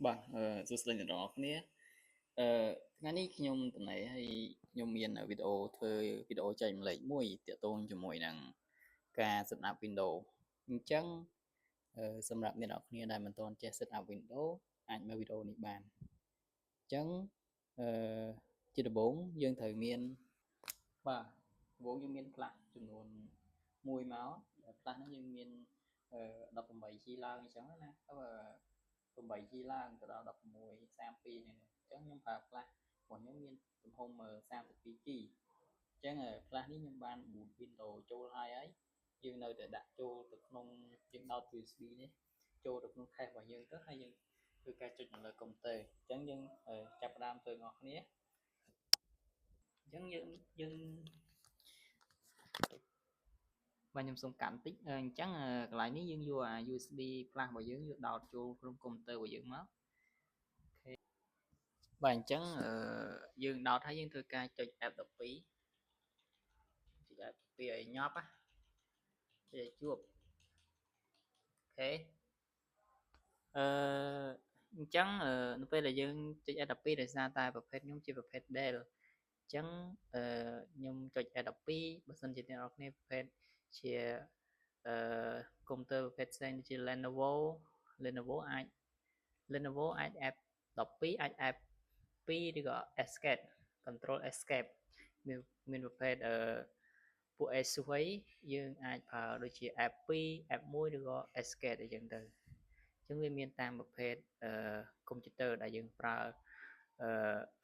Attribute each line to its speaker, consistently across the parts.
Speaker 1: បាទសួស្តីអ្នកនរគ្នាអឺថ្ងៃនេះខ្ញុំតំណែងឲ្យខ្ញុំមានវីដេអូធ្វើវីដេអូចែកម្លែកមួយទាក់ទងជាមួយនឹងការ set up Windows អញ្ចឹងសម្រាប់អ្នកនរគ្នាដែលមិនទាន់ចេះ set up Windows អាចមើលវីដេអូនេះបានអញ្ចឹងអឺជាដំបូងយើងត្រូវមានបាទដំបូងយើងមានផ្លាស់ចំនួន1មកផ្លាស់ហ្នឹងយើងមាន18 G ឡើងអញ្ចឹងណា8 G ឡើងទៅដល់16 32នេះអញ្ចឹងខ្ញុំប្រើផ្លាស់របស់ខ្ញុំមានទំហំ32 G អញ្ចឹងផ្លាស់នេះខ្ញុំបាន boot Windows ចូលហើយយើងនៅតែដាក់ចូលទៅក្នុងយើងដោត USB នេះចូលទៅក្នុង cache របស់យើងទៅហើយយើងធ្វើការចុចនៅលើកុំព្យូទ័រអញ្ចឹងយើងចាប់ផ្ដើមធ្វើបងប្អូនគ្នាអញ្ចឹងយើងបាទខ្ញុំសូមកាត់បន្តិចអញ្ចឹងកន្លែងនេះយើងយកអា USB flash របស់យើងយកដោតចូលក្នុងកុំព្យូទ័ររបស់យើងមកបាទអញ្ចឹងយើងដោតហើយយើងធ្វើការចុច F12 ចុច F12 ឲ្យញាប់ចុចឲ្យជួបអូខេអញ្ចឹងនៅពេលដែលយើងចុច F12 ដោយសារតែប្រភេទខ្ញុំជាប្រភេទ Dell អញ្ចឹងខ្ញុំចុច F12 បើសិនជាអ្នកនរគ្នាប្រភេទជាកុំព្យូទ័រប្រភេទផ្សេងដូចជា Lenovo អាច F12 អាច F2 ឬក៏ Escape Control Escape មានប្រភេទពួក ASUS អីយើងអាចប្រើដូចជា F2 F1 ឬក៏ Escape អីចឹងទៅអញ្ចឹងវាមានតាមប្រភេទកុំព្យូទ័រដែលយើងប្រើ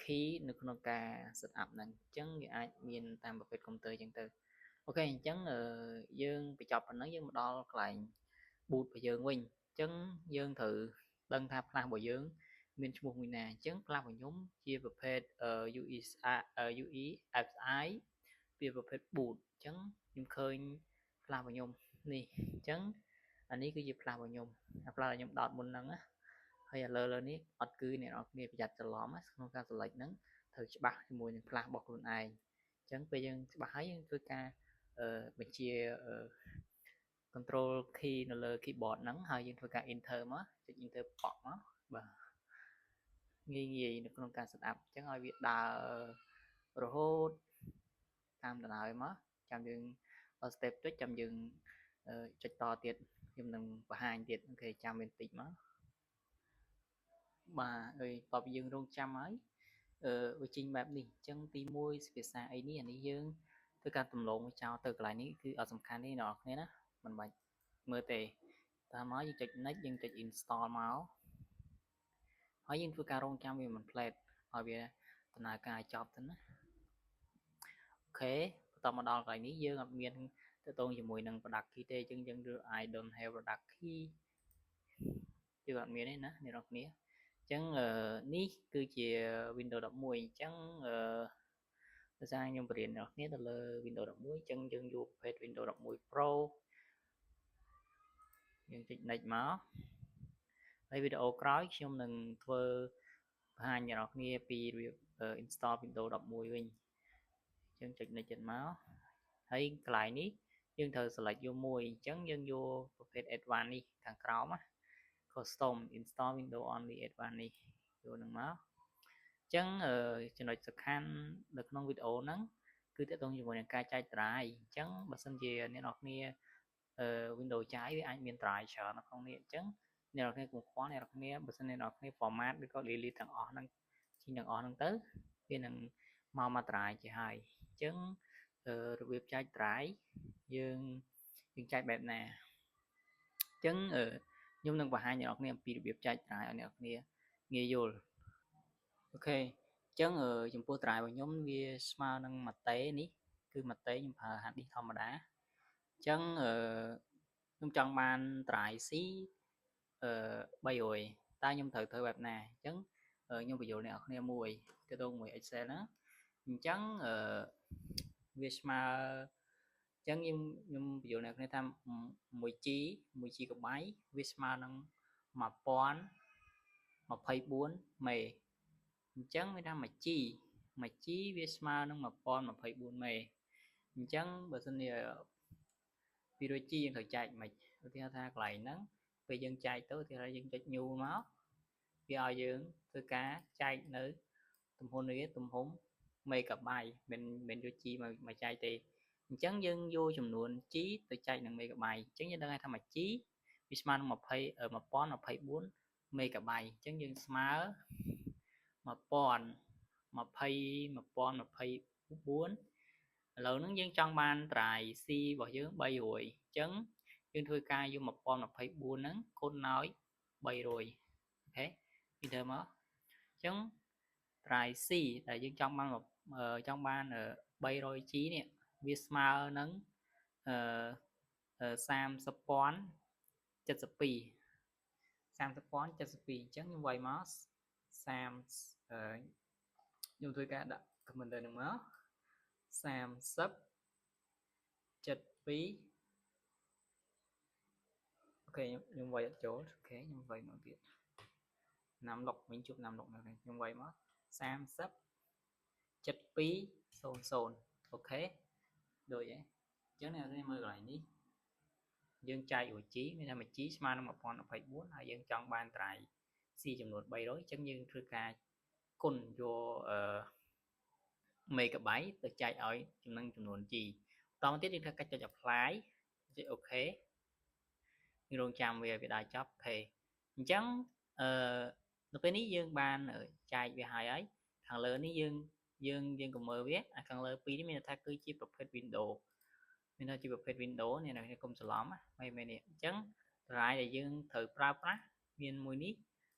Speaker 1: key នៅក្នុងការ set up ហ្នឹងអញ្ចឹងវាអាចមានតាមប្រភេទកុំព្យូទ័រអញ្ចឹងទៅអូខេអញ្ចឹងយើងបញ្ចប់ប៉ុណ្ណឹងយើងមកដល់កន្លែង boot របស់យើងវិញអញ្ចឹងយើងត្រូវដឹងថា flash របស់យើងមានឈ្មោះមួយណាអញ្ចឹង flash របស់ខ្ញុំជាប្រភេទ UEFI វាប្រភេទ boot អញ្ចឹងខ្ញុំឃើញ flash របស់ខ្ញុំនេះអញ្ចឹងអានេះគឺជា flash របស់ខ្ញុំ flash ដែលខ្ញុំដោតមុនហ្នឹងណាហើយឥឡូវនេះអត់គឺអ្នកនរគ្នាប្រយ័ត្នច្រឡំក្នុងការ select ហ្នឹងត្រូវច្បាស់ជាមួយនឹង flash របស់ខ្លួនឯងអញ្ចឹងពេលយើងច្បាស់ហើយយើងធ្វើការបញ្ជា control key នៅលើ keyboard ហ្នឹងហើយយើងធ្វើការ enter មកចុច enter ប៉ក់មកបាទងាយនៅក្នុងការ set up អញ្ចឹងឲ្យវាដើររហូតតាមដំណើរមកចាំយើងដល់ step ចុចចាំយើងចុចតទៀតខ្ញុំនឹងបង្ហាញទៀតអូខេចាំវាបន្តិចមកបាទហើយតបយើងរងចាំហើយវាចេញបែបនេះអញ្ចឹងទី1ភាសាអីនេះអានេះយើងធ្វើការទំលងចោលទៅកន្លែងនេះគឺអត់សំខាន់ទេអ្នកនរគ្នាណាមិនបាច់មើលទេតាមមកយើងចុច next យើងចុច install មកហើយយើងធ្វើការរងចាំវាមិនផ្លែតឲ្យវាដំណើរការចប់ទៅណាអូខេបន្តមកដល់កន្លែងនេះយើងអត់មានទៅតងជាមួយនឹង product key ទេអញ្ចឹងយើងរើ I don't have product key យើងអត់មានទេណាអ្នកនរគ្នាអញ្ចឹងនេះគឺជា Windows 11អញ្ចឹងដោយសារខ្ញុំបរៀនអ្នកនរគ្នាទៅលើ Windows 11អញ្ចឹងយើងយកប្រភេទ Windows 11 Pro យើងចុច next មកហើយវីដេអូក្រោយខ្ញុំនឹងធ្វើបង្ហាញអ្នកនរគ្នាពីរបៀប install Windows 11វិញអញ្ចឹងចុច next ទៀតមកហើយកន្លែងនេះយើងត្រូវ select យកមួយអញ្ចឹងយើងយកប្រភេទ advanced នេះខាងក្រោមណា custom install Windows only advanced នេះយកនឹងមកអញ្ចឹងចំណុចសំខាន់នៅក្នុងវីដេអូហ្នឹងគឺទាក់ទងជាមួយនឹងការចែកត្រាយអញ្ចឹងបើសិនជាអ្នកនរគ្នា Windows ចាយវាអាចមានត្រាយច្រើននៅក្នុងនេះអញ្ចឹងអ្នកនរគ្នាកុំខ្វល់អ្នកនរគ្នាបើសិនអ្នកនរគ្នា format ឬក៏ delete ទាំងអស់ហ្នឹងចេញទាំងអស់ហ្នឹងទៅវានឹងមកត្រាយជាហើយអញ្ចឹងរបៀបចែកត្រាយយើងចែកបែបណាអញ្ចឹងខ្ញុំនឹងបង្ហាញអ្នកនរគ្នាអំពីរបៀបចែកត្រាយឲ្យអ្នកនរគ្នាងាយយល់អូខេអញ្ចឹងចំពោះត្រាយរបស់ខ្ញុំវាស្មើនឹងម៉ាតេនេះគឺម៉ាតេខ្ញុំប្រើ hard disk ធម្មតាអញ្ចឹងខ្ញុំចង់បានត្រាយ C 300តើខ្ញុំត្រូវធ្វើបែបណាអញ្ចឹងខ្ញុំបញ្យល់អ្នកនរគ្នាមួយទៅទៅមួយ Excel ណាអញ្ចឹងវាស្មើអញ្ចឹងខ្ញុំបញ្យល់អ្នកនរគ្នាថា 1G 1GB វាស្មើនឹង1024មេអញ្ចឹងវាថា 1G វាស្មើនឹង1024មេអញ្ចឹងបើសិនជា 200G យើងត្រូវចែកមិនឧទាហរណ៍ថាកន្លែងហ្នឹងពេលយើងចែកទៅឧទាហរណ៍យើងចុច new មក វាឲ្យយើងធ្វើការចែកនៅទំហំនេះទំហំ megabyte មិនយក G មកចែកទេអញ្ចឹងយើងយកចំនួន G ទៅចែកនឹង megabyte អញ្ចឹងយើងដឹងថាមួយ G វាស្មើនឹង1024 megabyte អញ្ចឹងយើងស្មើ1024ឥឡូវហ្នឹងយើងចង់បានត្រាយ C របស់យើង300អញ្ចឹងយើងធ្វើការយក1024ហ្នឹងគុណដោយ300អូខេពីដើមមកអញ្ចឹងត្រាយ C ដែលយើងចង់បាន300G នេះវាស្មើនឹង30,072 30,072អញ្ចឹងខ្ញុំវាយមកខ្ញុំធ្វើការដាក់ comment ទៅនឹងមក30,072អូខេខ្ញុំវាយអត់ចូលអូខេខ្ញុំវាយមកទៀតណាំឡុកវិញជួបណាំឡុកនៅនេះខ្ញុំវាយមក30,7200អូខេដូចហ៎អញ្ចឹងអ្នកនេះមើលកន្លែងនេះយើងចែក G មានថាមួយ G ស្មើនឹង1024ហើយយើងចង់បានត្រាយ C ចំនួន300អញ្ចឹងយើងធ្វើការគុណយកmegabyte ទៅចែកឲ្យចំណឹងចំនួន G បន្តមកទៀតយើងធ្វើការចុច apply ចុច OK យើងរងចាំវាដល់ចប់អូខេអញ្ចឹងនៅពេលនេះយើងបានចែកវាហើយខាងលើនេះយើងកុំមើលវាខាងលើពីរនេះមានថាគឺជាប្រភេទ window មានថាជាប្រភេទ window នេះនៅកុំច្រឡំមែននេះអញ្ចឹងតម្លៃដែលយើងត្រូវប្រើប្រាស់មានមួយនេះ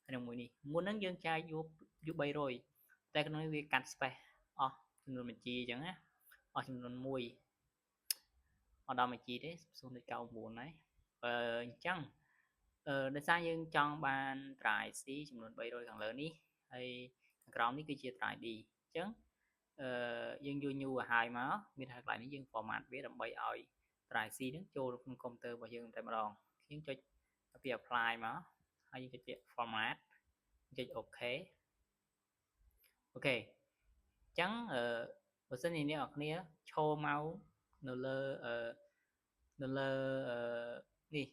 Speaker 1: ហើយនិងមួយនេះមុនហ្នឹងយើងចែកយក300តែក្នុងនេះវាកាត់ space អស់ចំនួនបញ្ជីអញ្ចឹងណាអស់ចំនួន1អត់ដល់បញ្ជីទេ0.99ហើយអញ្ចឹងដោយសារយើងចង់បានត្រាយ C ចំនួន300ខាងលើនេះហើយខាងក្រោមនេះគឺជាត្រាយ D អញ្ចឹងយើងយក new ឲ្យហើយមកមានថាកន្លែងនេះយើង format វាដើម្បីឲ្យត្រាយ C ហ្នឹងចូលក្នុងកុំព្យូទ័ររបស់យើងតែម្ដងយើងចុចពី apply មកហើយយើងចុចពាក្យ format ចុច OK អូខេអញ្ចឹងបើសិនជាអ្នកនរគ្នាឈរមកនៅលើនេះ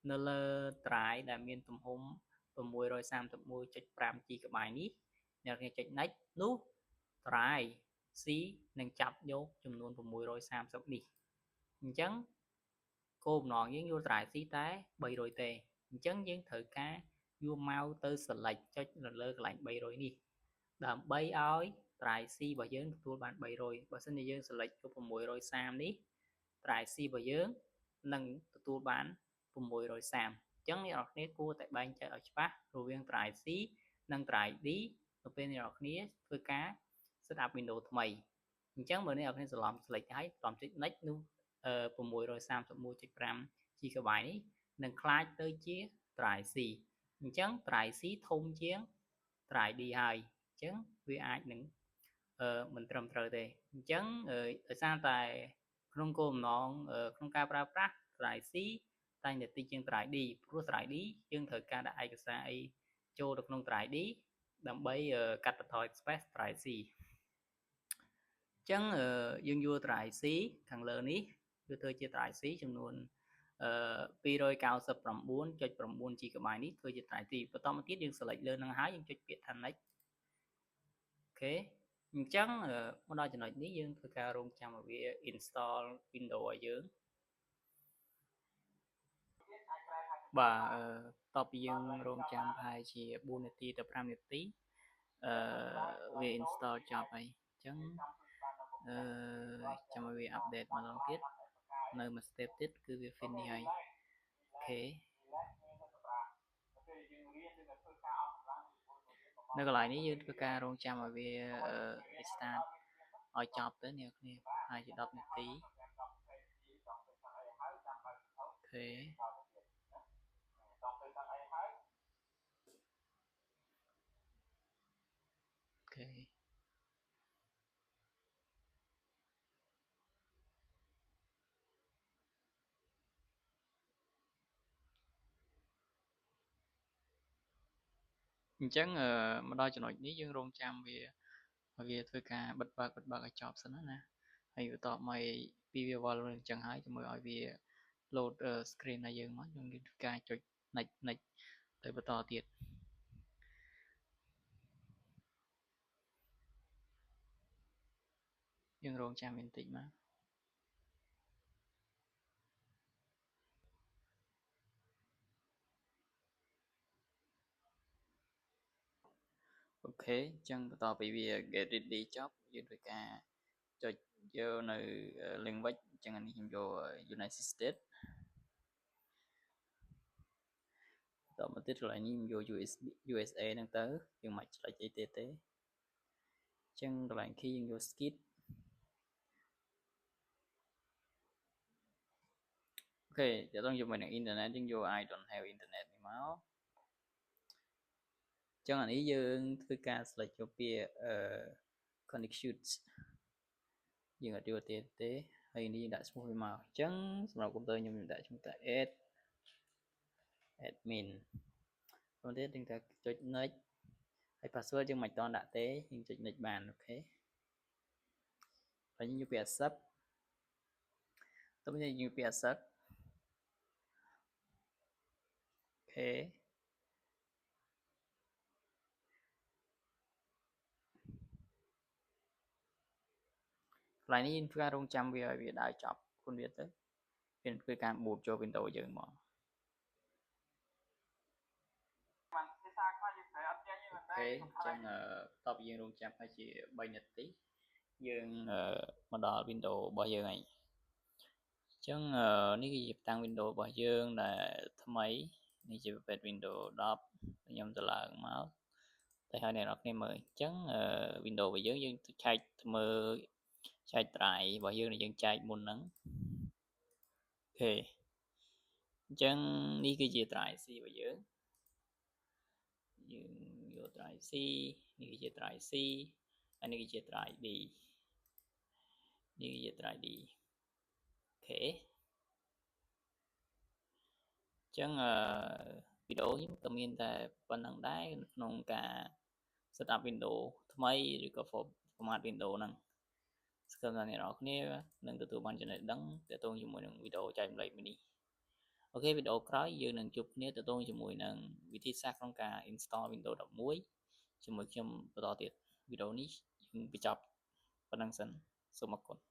Speaker 1: នៅលើត្រាយដែលមានទំហំ 631.5 GB នេះអ្នកនរគ្នាចុច next នោះត្រាយ C នឹងចាប់យកចំនួន630នេះអញ្ចឹងគោលបំណងយើងយកត្រាយ C តែ300ទេអញ្ចឹងយើងត្រូវការយកមកទៅ select ចុចនៅលើកន្លែង300នេះដើម្បីឲ្យត្រាយ C របស់យើងទទួលបាន300បើសិនជាយើង select យក630នេះត្រាយ C របស់យើងនឹងទទួលបាន630អញ្ចឹងអ្នកនរគ្នាគួរតែបែងចែកឲ្យច្បាស់រវាងត្រាយ C និងត្រាយ D នៅពេលអ្នកនរគ្នាធ្វើការ set up Windows ថ្មីអញ្ចឹងបើអ្នកនរគ្នាច្រឡំ select ហើយបន្តចុច next នោះ631.5 GB នេះនឹងខ្លាចទៅជាត្រាយ C អញ្ចឹងត្រាយ C ធំជាងត្រាយ D ហើយអញ្ចឹងវាអាចនឹងមិនត្រឹមត្រូវទេអញ្ចឹងដោយសារតែក្នុងគោលបំណងក្នុងការប្រើប្រាស់ត្រាយ C តែងតែតិចជាងត្រាយ D ព្រោះត្រាយ D យើងត្រូវការដាក់ឯកសារអីចូលទៅក្នុងត្រាយ D ដើម្បីកាត់បន្ថយ space ត្រាយ C អញ្ចឹងយើងយកត្រាយ C ខាងលើនេះគឺធ្វើជាត្រាយ C ចំនួន299.9 GB នេះធ្វើជាត្រាយ C បន្តមកទៀតយើង select លើនឹងហើយយើងចុចពាក្យថា next អូខេអញ្ចឹងមកដល់ចំណុចនេះយើងធ្វើការរងចាំឲ្យវា install Windows ឲ្យយើងបាទតទៅពីយើងរងចាំប្រហែលជា4នាទីទៅ5នាទីវា install ចប់ហើយអញ្ចឹងចាំឲ្យវា update ម្ដងទៀតនៅមួយ step ទៀតគឺវា finish ហើយអូខេនៅកន្លែងនេះយើងធ្វើការរងចាំឲ្យវា restart ឲ្យចប់ទៅអ្នកគ្នាហើយជា10នាទីអូខេអូខេអញ្ចឹងមកដល់ចំណុចនេះយើងរងចាំវាធ្វើការបិទបើកឲ្យចប់សិនណាហើយបន្ទាប់មកពីវាវល់អញ្ចឹងហើយជំនួយឲ្យវា load screen ឲ្យយើងមកយើងធ្វើការចុច next ទៅបន្តទៀត យើងរងចាំបន្តិចមកអូខេអញ្ចឹងបន្ទាប់ពីវា get ready ចប់យើងធ្វើការចុចយកនៅ language អញ្ចឹងនេះខ្ញុំយក United States តមកទៀតកន្លែងនេះខ្ញុំយក USA ហ្នឹងទៅយើងមិនឆ្លេចអីទេអញ្ចឹងកន្លែង key យើងយក skip អូខេតើតោះយកមកនឹង internet យើងយក I don't have internet នេះមកអញ្ចឹងអានេះយើងធ្វើការ select យកពាក្យconnections យើងអត់យកទេហើយនេះយើងដាក់ឈ្មោះវាមកអញ្ចឹងសម្រាប់កុំព្យូទ័រខ្ញុំដាក់ឈ្មោះថា admin បន្ទាប់ទៀតយើងតែចុច next ហើយ password យើងមិនតន់ដាក់ទេយើងចុច next បានអូខេហើយយើងយកពាក្យ accept ទៅវិញយើងយកពាក្យ accept អូខេកន្លែងនេះយើងធ្វើការរងចាំវាឲ្យវាដើរចប់ខ្លួនវាទៅវាធ្វើការ boot ចូល Windows យើងមកអូខេអញ្ចឹងតបយើងរងចាំហើយជា3នាទីយើងមកដល់ Windows របស់យើងហើយអញ្ចឹងនេះគឺជាតាំង Windows របស់យើងដែលថ្មីនេះជាប្រភេទ Windows 10ខ្ញុំទៅឡើងមកតែឲ្យអ្នកនរគ្នាមើលអញ្ចឹង Windows របស់យើងឆែកមើលចែកត្រៃរបស់យើងដែលយើងចែកមុនហ្នឹងអូខេអញ្ចឹងនេះគឺជាត្រៃ C របស់យើងយកត្រៃ C នេះគឺជាត្រៃ C ហើយនេះគឺជាត្រៃ D នេះគឺជាត្រៃ D អូខេអញ្ចឹងវីដេអូខ្ញុំក៏មានតែប៉ុណ្្នឹងដែរក្នុងការ set up Windows ថ្មីឬក៏ format Windows ហ្នឹងស្គាល់ថាអ្នកនរគ្នានឹងទទួលបានចំណេះដឹងទាក់ទងជាមួយនឹងវីដេអូចែកម្លែកមួយនេះអូខេវីដេអូក្រោយយើងនឹងជួបគ្នាទាក់ទងជាមួយនឹងវិធីសាស្ត្រក្នុងការ install Windows 11ជាមួយខ្ញុំបន្តទៀតវីដេអូនេះយើងបញ្ចប់ប៉ុណ្្នឹងសិនសូមអរគុណ